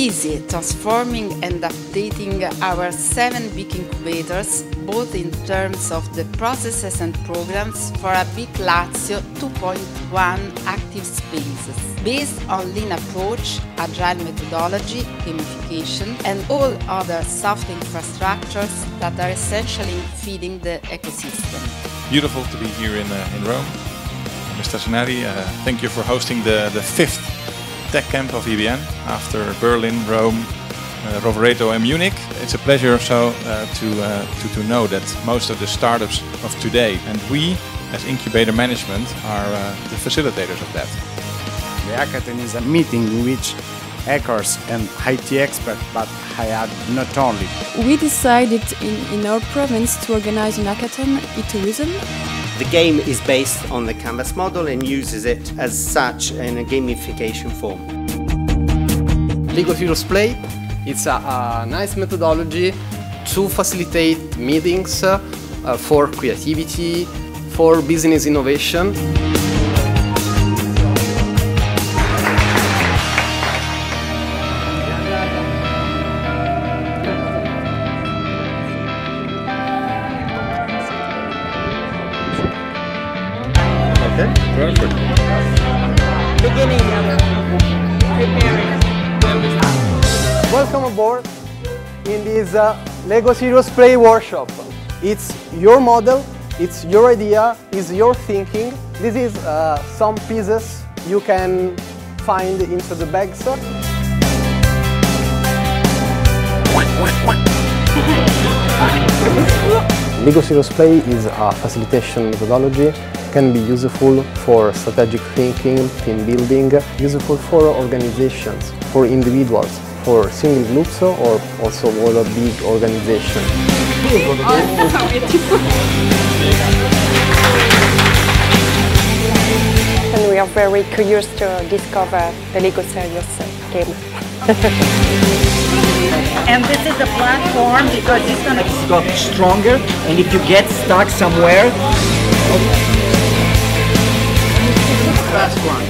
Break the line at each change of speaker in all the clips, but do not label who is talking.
busy transforming and updating our 7 big incubators, both in terms of the processes and programs for a big Lazio 2.1 active spaces, based on lean approach, agile methodology, gamification, and all other soft infrastructures that are essentially feeding the ecosystem.
Beautiful to be here in Rome. Mr. Zanari, thank you for hosting the 5th Tech Camp of EBN after Berlin, Rome, Rovereto and Munich. It's a pleasure also to know that most of the startups of today, and we as incubator management are the facilitators of that.
The hackathon is a meeting in which hackers and IT experts, but I add not only.
We decided in our province to organize an hackathon, e-tourism.
The game is based on the canvas model and uses it as such in a gamification form.
Lego Heroes Play, it's a nice methodology to facilitate meetings for creativity, for business innovation.
Okay, perfect.
Beginning preparing.
Welcome aboard in this Lego Heroes Play workshop. It's your model, it's your idea, it's your thinking. This is some pieces you can find into the bags. Lego Heroes Play is a facilitation methodology. Can be useful for strategic thinking, team building, useful for organizations, for individuals, for single groups, or also for a big organization.
And we are very curious to discover the Lego Serious game.
And this is the platform because it's going to got stronger, and if you get stuck somewhere,
Fast one.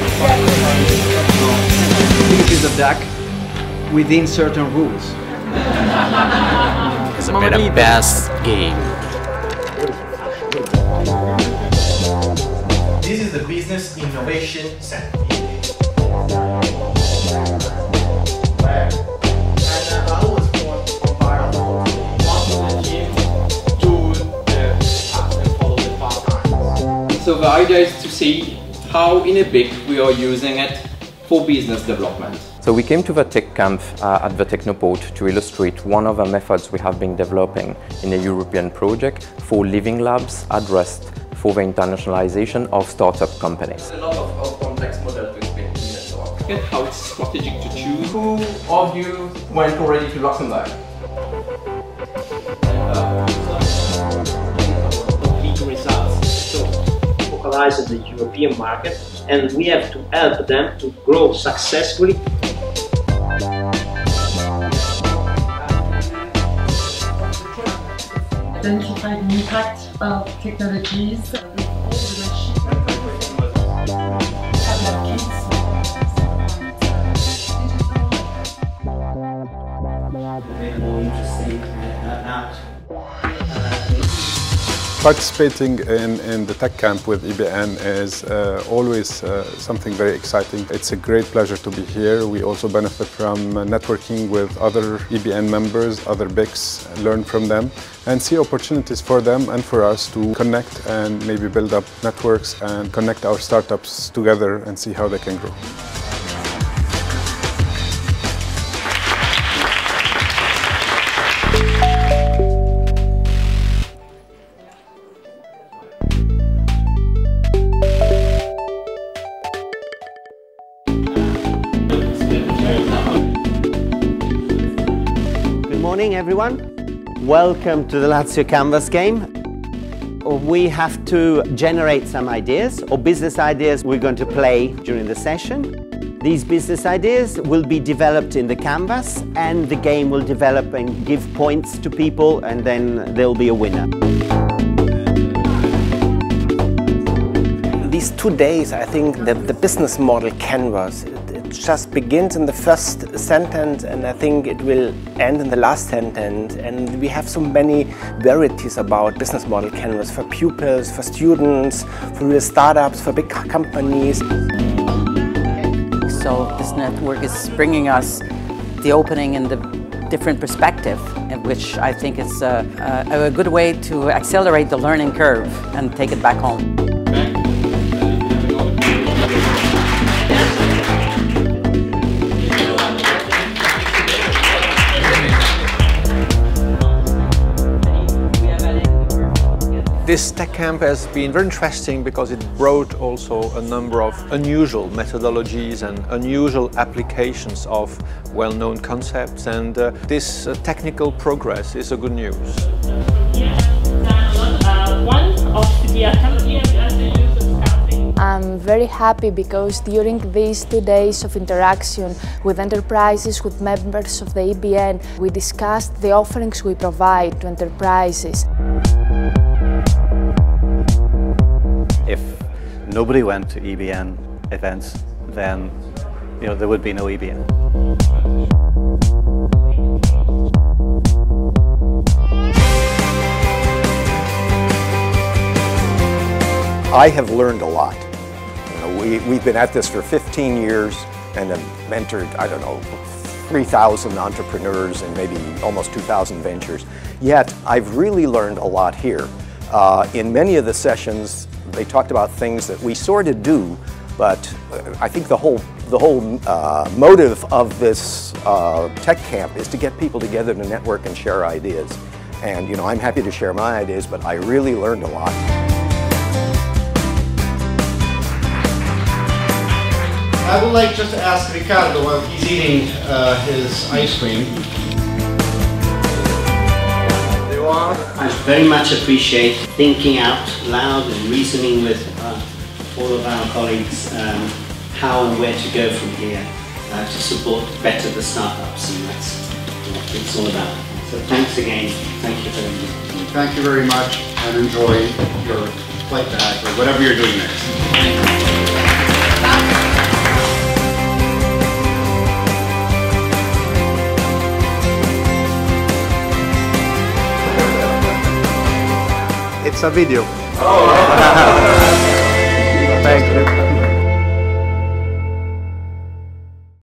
this is a deck within certain rules.
It's a bit of best game.
This is the Business Innovation Center.
So the idea is to see how in a BIC we are using it for business development.
So we came to the Tech Camp at the Tecnopolo to illustrate one of the methods we have been developing in a European project for living labs addressed for the internationalization of startup companies.
There's a lot of complex models to explain in the talk. Look at how it's strategic to choose. Who of you went already to Luxembourg?
Big results. So focalize on the European market, and we have to help them to grow successfully.
Identify the impact of technologies.
Participating in the Tech Camp with EBN is always something very exciting. It's a great pleasure to be here. We also benefit from networking with other EBN members, other BICs, learn from them and see opportunities for them and for us to connect and maybe build up networks and connect our startups together and see how they can grow.
Good morning, everyone. Welcome to the Lazio Canvas game. We have to generate some ideas or business ideas we're going to play during the session. These business ideas will be developed in the canvas and the game will develop and give points to people, and then there'll be a winner.
These 2 days, I think that the business model canvas, just begins in the first sentence, and I think it will end in the last sentence. And we have so many varieties about business model canvas for pupils, for students, for real startups, for big companies.
So this network is bringing us the opening in the different perspective, which I think is a good way to accelerate the learning curve and take it back home.
This Tech Camp has been very interesting because it brought also a number of unusual methodologies and unusual applications of well-known concepts, and this technical progress is a good news.
I'm very happy because during these 2 days of interaction with enterprises, with members of the EBN, we discussed the offerings we provide to enterprises.
If nobody went to EBN events, then there would be no EBN.
I have learned a lot. We've been at this for 15 years and have mentored, I don't know, 3,000 entrepreneurs and maybe almost 2,000 ventures. Yet I've really learned a lot here. In many of the sessions, they talked about things that we sort of do, but I think the whole motive of this Tech Camp is to get people together to network and share ideas. And I'm happy to share my ideas, but I really learned a lot.
I would like just to ask Ricardo while he's eating his ice cream.
I very much appreciate thinking out loud and reasoning with all of our colleagues how and where to go from here to support better the startups, and that's what it's all about. So thanks again. Thank you very much.
Thank you very much, and enjoy your flight back or whatever you're doing next.
It's a video.
Oh.